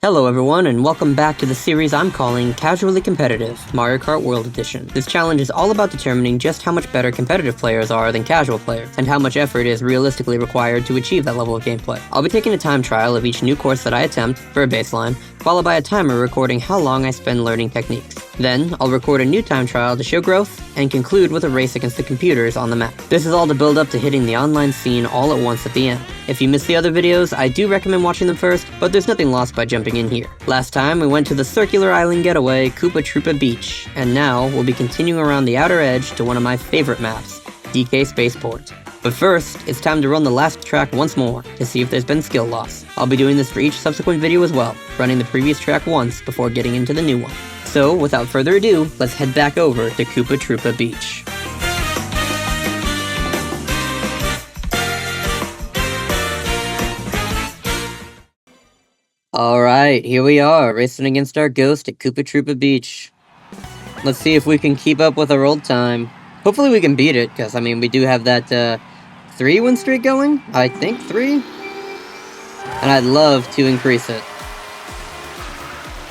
Hello everyone, and welcome back to the series I'm calling Casually Competitive, Mario Kart World Edition. This challenge is all about determining just how much better competitive players are than casual players, and how much effort is realistically required to achieve that level of gameplay. I'll be taking a time trial of each new course that I attempt, for a baseline, followed by a timer recording how long I spend learning techniques. Then, I'll record a new time trial to show growth, and conclude with a race against the computers on the map. This is all to build up to hitting the online scene all at once at the end. If you missed the other videos, I do recommend watching them first, but there's nothing lost by jumping in here. Last time, we went to the circular island getaway, Koopa Troopa Beach, and now, we'll be continuing around the outer edge to one of my favorite maps, DK Spaceport. But first, it's time to run the last track once more, to see if there's been skill loss. I'll be doing this for each subsequent video as well, running the previous track once before getting into the new one. So, without further ado, let's head back over to Koopa Troopa Beach. Alright, here we are, racing against our ghost at Koopa Troopa Beach. Let's see if we can keep up with our old time. Hopefully we can beat it, because, I mean, we do have that, 3-win streak going? I think 3? And I'd love to increase it.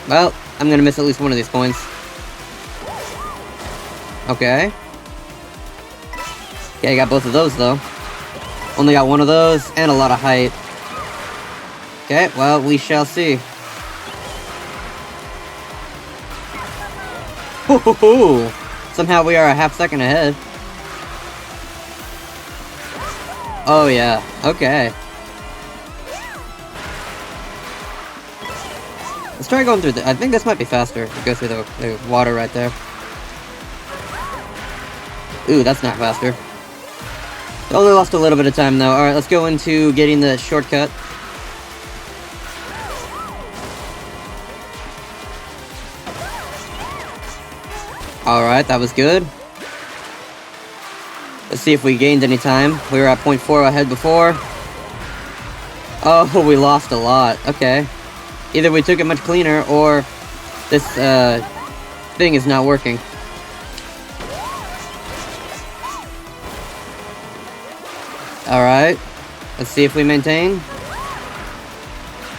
Well, I'm gonna miss at least one of these points. Okay. Yeah, I got both of those, though. Only got one of those, and a lot of height. Okay, well, we shall see. Hoo-hoo-hoo! Somehow we are a half second ahead. Oh yeah, okay. Let's try going through I think this might be faster to go through the water right there. Ooh, that's not faster. Only lost a little bit of time though. Alright, let's go into getting the shortcut. Alright, that was good. Let's see if we gained any time. We were at 0.4 ahead before. Oh, we lost a lot. Okay. Either we took it much cleaner, or this, thing is not working. Alright. Let's see if we maintain.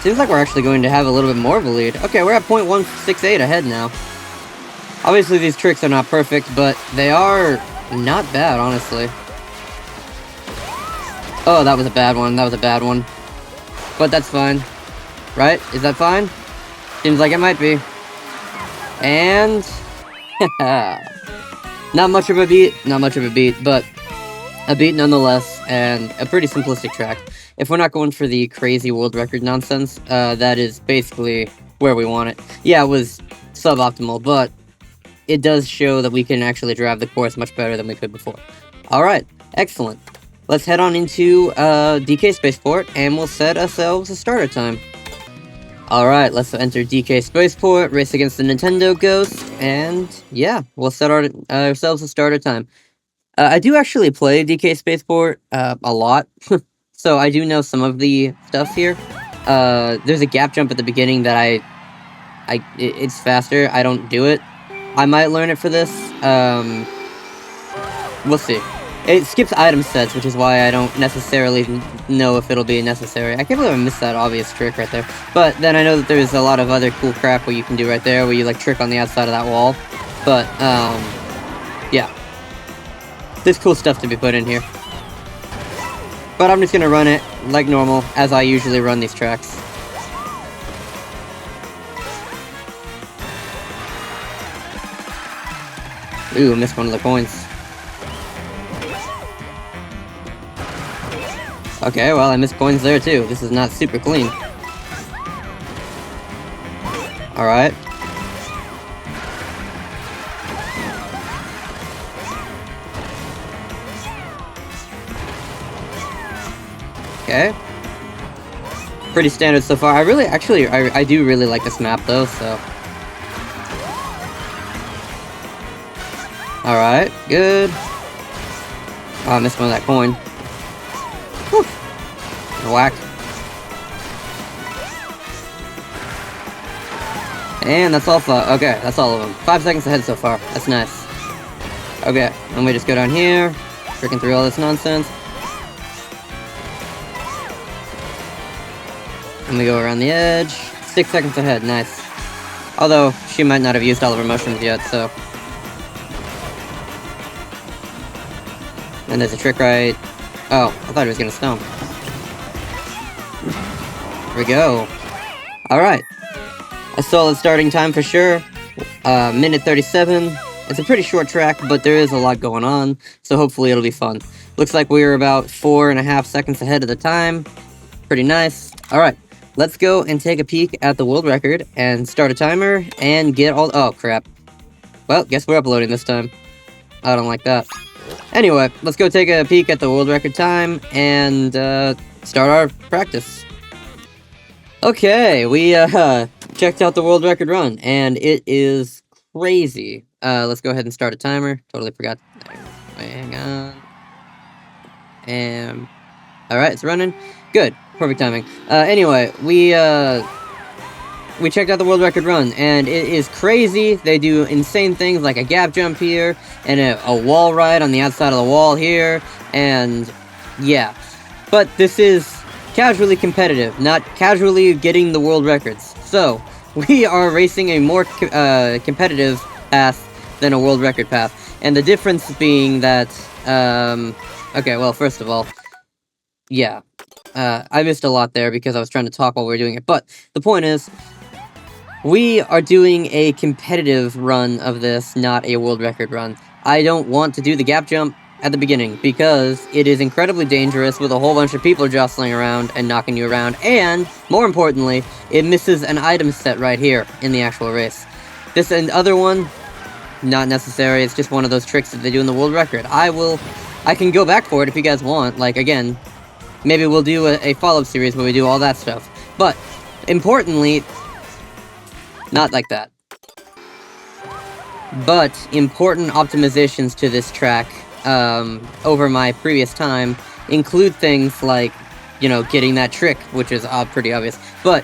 Seems like we're actually going to have a little bit more of a lead. Okay, we're at 0.168 ahead now. Obviously, these tricks are not perfect, but they are not bad, honestly. Oh, that was a bad one. That was a bad one. But that's fine. Right? Is that fine? Seems like it might be. And... not much of a beat. Not much of a beat, but a beat nonetheless, and a pretty simplistic track. If we're not going for the crazy world record nonsense, that is basically where we want it. Yeah, it was suboptimal, but it does show that we can actually drive the course much better than we could before. Alright, excellent. Let's head on into DK Spaceport, and we'll set ourselves a starter time. Alright, let's enter DK Spaceport, race against the Nintendo Ghost, and yeah, we'll set ourselves a starter time. I do actually play DK Spaceport a lot, so I do know some of the stuff here. There's a gap jump at the beginning that it's faster, I don't do it. I might learn it for this. We'll see. It skips item sets, which is why I don't necessarily know if it'll be necessary. I can't believe I missed that obvious trick right there. But then I know that there's a lot of other cool crap where you can do right there, where you like trick on the outside of that wall. But, yeah. There's cool stuff to be put in here. But I'm just gonna run it like normal, as I usually run these tracks. Ooh, missed one of the coins. Okay, well, I missed coins there too. This is not super clean. Alright. Okay. Pretty standard so far. I do really like this map though, so. Alright, good. Oh, I missed one of that coin. Whew. Whack. And that's all okay, that's all of them. 5 seconds ahead so far. That's nice. Okay, let me just go down here. Freaking through all this nonsense. Let me go around the edge. 6 seconds ahead, nice. Although, she might not have used all of her mushrooms yet, so... And there's a trick right... Oh, I thought he was gonna stomp. Here we go. Alright. A solid starting time for sure. Minute 37. It's a pretty short track, but there is a lot going on, so hopefully it'll be fun. Looks like we're about 4.5 seconds ahead of the time. Pretty nice. Alright, let's go and take a peek at the world record and start a timer and get all... Oh, crap. Well, guess we're uploading this time. I don't like that. Anyway, let's go take a peek at the world record time and start our practice. Okay, we checked out the world record run, and it is crazy. Let's go ahead and start a timer. Totally forgot. Wait, hang on. And alright, it's running. Good. Perfect timing. Anyway, we checked out the world record run, and it is crazy. They do insane things like a gap jump here, and a wall ride on the outside of the wall here, and yeah. But this is casually competitive, not casually getting the world records. So, we are racing a more competitive path than a world record path. And the difference being that, okay, well, first of all, yeah. I missed a lot there because I was trying to talk while we were doing it. But the point is, we are doing a competitive run of this, not a world record run. I don't want to do the gap jump at the beginning because it is incredibly dangerous with a whole bunch of people jostling around and knocking you around. And, more importantly, it misses an item set right here in the actual race. This and other one, not necessary. It's just one of those tricks that they do in the world record. I can go back for it if you guys want. Like, again, maybe we'll do a follow-up series where we do all that stuff. But, importantly, not like that. But, important optimizations to this track, over my previous time, include things like, you know, getting that trick, which is pretty obvious. But,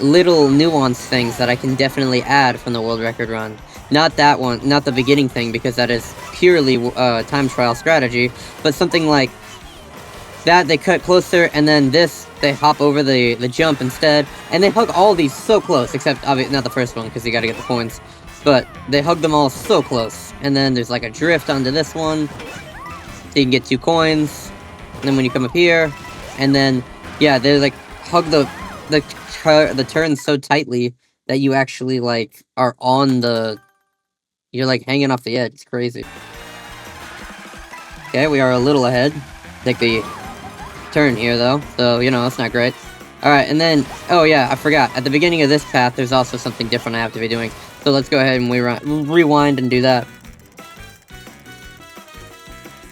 little nuanced things that I can definitely add from the world record run. Not that one, not the beginning thing, because that is purely, time trial strategy, but something like that, they cut closer, and then this, they hop over the jump instead, and they hug all these so close, except, obviously, not the first one, because you gotta get the points, but they hug them all so close, and then there's like a drift onto this one, so you can get 2 coins, and then when you come up here, and then, yeah, they like, hug the turns so tightly that you actually, like, are on you're like hanging off the edge. It's crazy. Okay, we are a little ahead. Take the turn here, though, so, you know, that's not great. Alright, and then, oh yeah, I forgot. At the beginning of this path, there's also something different I have to be doing. So let's go ahead and rewind and do that.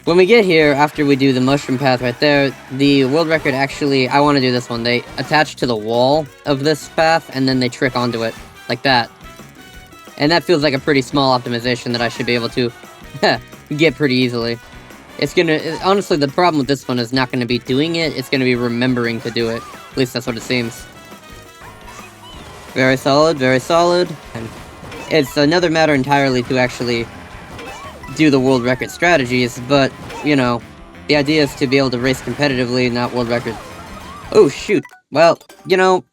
When we get here, after we do the mushroom path right there, the world record actually, I want to do this one. They attach to the wall of this path, and then they trick onto it, like that. And that feels like a pretty small optimization that I should be able to get pretty easily. It's gonna, honestly, the problem with this one is not gonna be doing it, it's gonna be remembering to do it. At least that's what it seems. Very solid, very solid. And it's another matter entirely to actually do the world record strategies, but, you know, the idea is to be able to race competitively, not world record. Oh, shoot. Well, you know,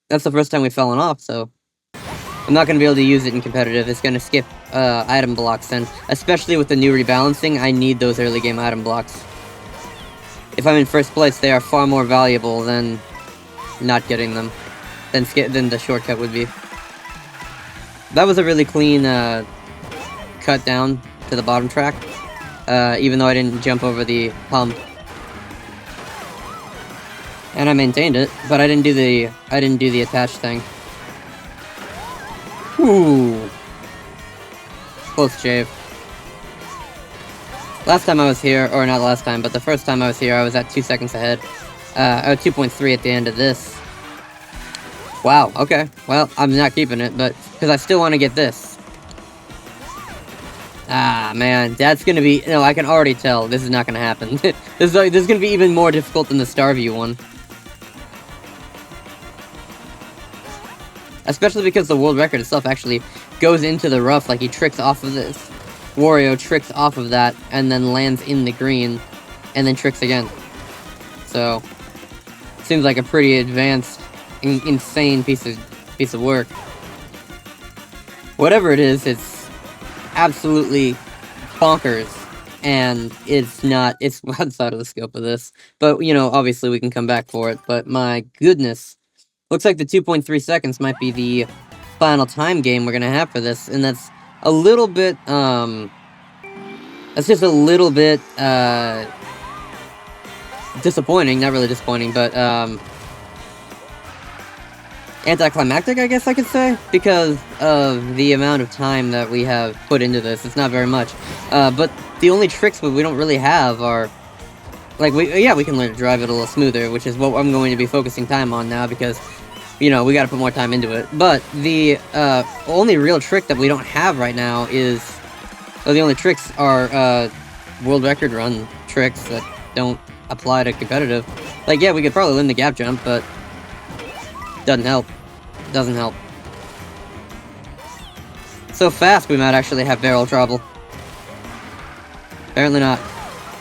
that's the first time we've fallen off, so I'm not going to be able to use it in competitive. It's going to skip item blocks, and especially with the new rebalancing, I need those early game item blocks. If I'm in first place, they are far more valuable than not getting them, than the shortcut would be. That was a really clean cut down to the bottom track, even though I didn't jump over the hump. And I maintained it, but I didn't do the attached thing. Ooh. Close shave. Last time I was here, or not last time, but the first time I was here, I was at 2 seconds ahead. 2.3 at the end of this. Wow, okay. Well, I'm not keeping it, but, because I still want to get this. Ah, man, that's gonna be, no, I can already tell this is not gonna happen. this is gonna be even more difficult than the Starview one. Especially because the world record itself actually goes into the rough, like he tricks off of this. Wario tricks off of that, and then lands in the green, and then tricks again. So, seems like a pretty advanced insane piece of work. Whatever it is, it's absolutely bonkers, and it's outside of the scope of this. But, you know, obviously we can come back for it, but my goodness. Looks like the 2.3 seconds might be the final time game we're gonna have for this, and that's a little bit, that's just a little bit, disappointing, not really disappointing, but, anticlimactic, I guess I could say, because of the amount of time that we have put into this. It's not very much. But the only tricks we don't really have are, like, we can learn to drive it a little smoother, which is what I'm going to be focusing time on now, because, you know, we gotta put more time into it. But the, only real trick that we don't have right now is, well, the only tricks are, world record run tricks that don't apply to competitive. Like, yeah, we could probably learn the gap jump, but doesn't help. Doesn't help. So fast, we might actually have barrel trouble. Apparently not.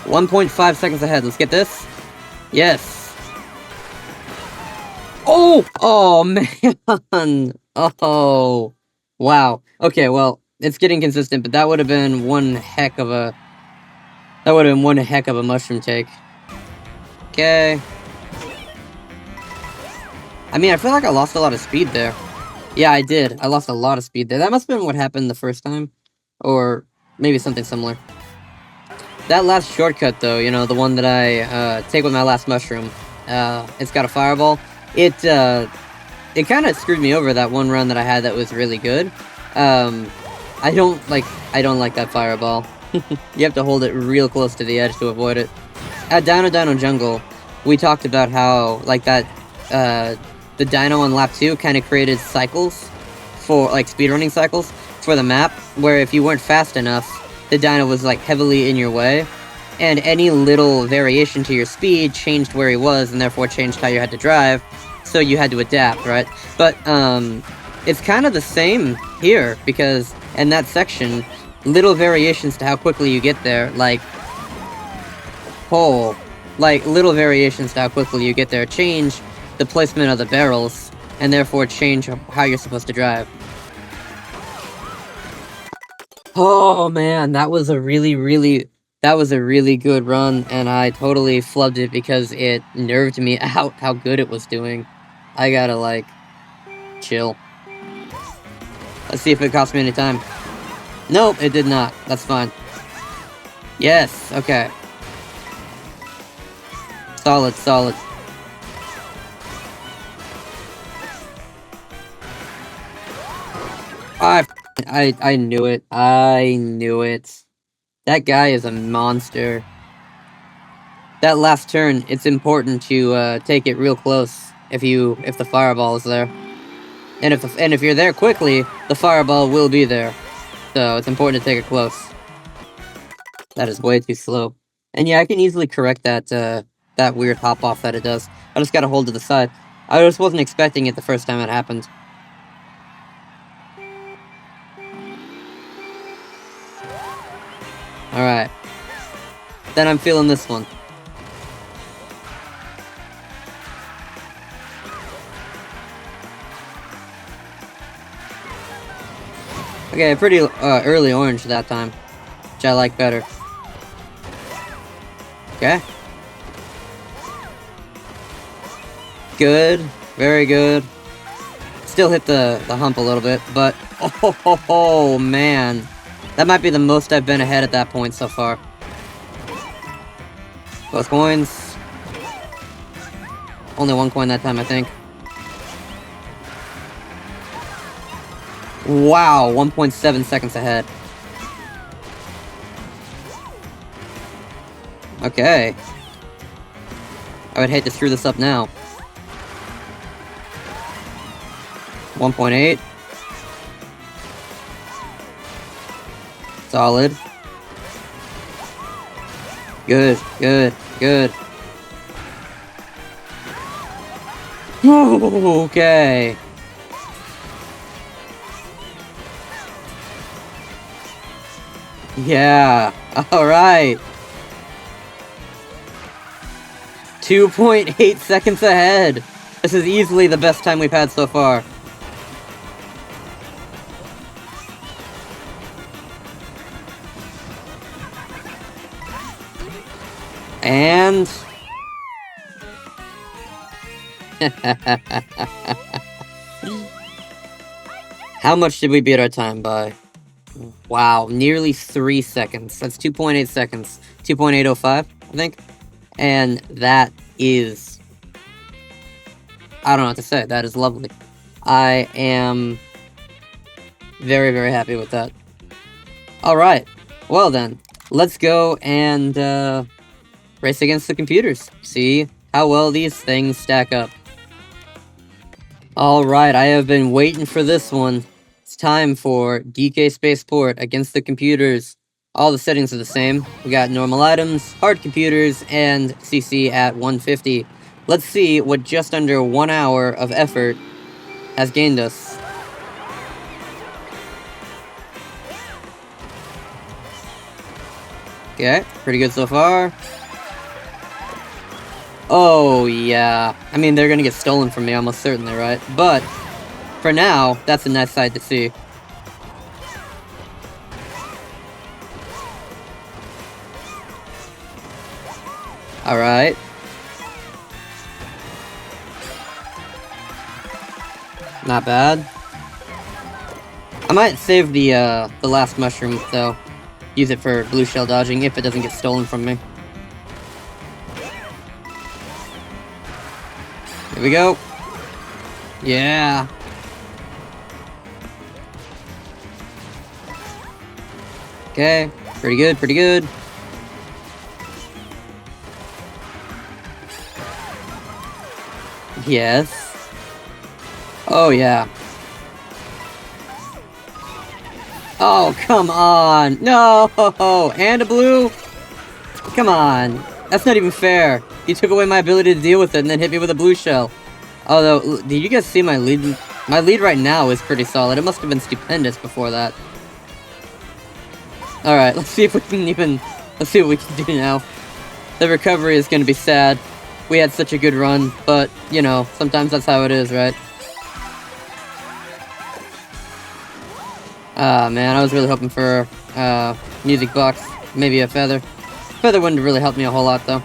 1.5 seconds ahead. Let's get this. Yes. Oh! Oh, man! Oh. Wow. Okay, well, it's getting consistent, but that would have been one heck of a... That would have been one heck of a mushroom take. Okay. I mean, I feel like I lost a lot of speed there. Yeah, I did. I lost a lot of speed there. That must have been what happened the first time. Or maybe something similar. That last shortcut, though, you know, the one that I take with my last mushroom, it's got a fireball. It kind of screwed me over that one run that I had that was really good. I don't like that fireball. You have to hold it real close to the edge to avoid it. At Dino Dino Jungle, we talked about how, like, that, the dino on lap 2 kind of created cycles for, like, speedrunning cycles for the map, where if you weren't fast enough, the dino was, like, heavily in your way, and any little variation to your speed changed where he was, and therefore changed how you had to drive, so you had to adapt, right? But, it's kind of the same here, because in that section, little variations to how quickly you get there, like, little variations to how quickly you get there change the placement of the barrels, and therefore change how you're supposed to drive. Oh man, that was a really good run, and I totally flubbed it because it nerved me out how good it was doing. I gotta, like, chill. Let's see if it cost me any time. Nope, it did not. That's fine. Yes, okay. Solid, solid. I knew it. I knew it. That guy is a monster. That last turn, it's important to take it real close if the fireball is there. And if you're there quickly, the fireball will be there. So it's important to take it close. That is way too slow. And yeah, I can easily correct that that weird hop off that it does. I just gotta hold to the side. I just wasn't expecting it the first time it happened. Alright. Then I'm feeling this one. Okay, pretty early orange that time, which I like better. Okay. Good. Very good. Still hit the hump a little bit, but oh man. That might be the most I've been ahead at that point so far. Both coins. Only one coin that time, I think. Wow, 1.7 seconds ahead. Okay. I would hate to screw this up now. 1.8. Solid. Good, good, good. Okay. Yeah, alright. 2.8 seconds ahead. This is easily the best time we've had so far. And... How much did we beat our time by? Wow, nearly 3 seconds. That's 2.8 seconds. 2.805, I think. And that is... I don't know what to say. That is lovely. I am very, very happy with that. Alright. Well then, let's go and race against the computers. See how well these things stack up. Alright, I have been waiting for this one. It's time for DK Spaceport against the computers. All the settings are the same. We got normal items, hard computers, and CC at 150. Let's see what just under 1 hour of effort has gained us. Okay, pretty good so far. Oh, yeah. I mean, they're gonna get stolen from me almost certainly, right? But, for now, that's a nice sight to see. Alright. Not bad. I might save the last mushroom, though. Use it for blue shell dodging if it doesn't get stolen from me. Here we go. Yeah. Okay. Pretty good, pretty good. Yes. Oh, yeah. Oh, come on. No! And a blue? Come on. That's not even fair. You took away my ability to deal with it and then hit me with a blue shell. Although, did you guys see my lead? My lead right now is pretty solid. It must have been stupendous before that. Alright, let's see if we can even... Let's see what we can do now. The recovery is going to be sad. We had such a good run, but, you know, sometimes that's how it is, right? Ah, man, I was really hoping for music box, maybe a feather. Feather wouldn't really help me a whole lot, though.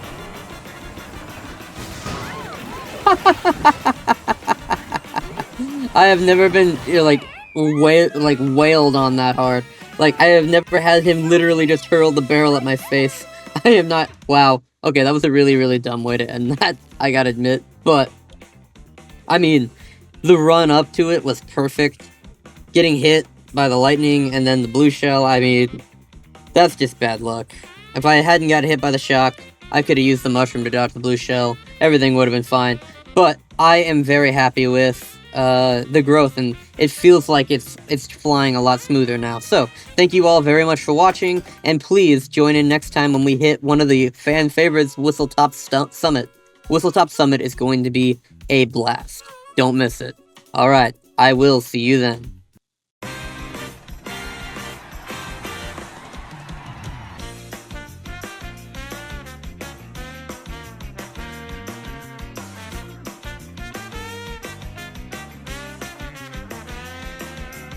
I have never been, you know, like, wailed on that hard. Like, I have never had him literally just hurl the barrel at my face. I am not... Wow. Okay, that was a really, really dumb way to end that, I gotta admit. But, I mean, the run up to it was perfect. Getting hit by the lightning and then the blue shell, I mean, that's just bad luck. If I hadn't got hit by the shock, I could have used the mushroom to dodge the blue shell. Everything would have been fine. But I am very happy with the growth, and it feels like it's flying a lot smoother now. So, thank you all very much for watching, and please join in next time when we hit one of the fan favorites, Whistletop Summit. Whistletop Summit is going to be a blast. Don't miss it. Alright, I will see you then.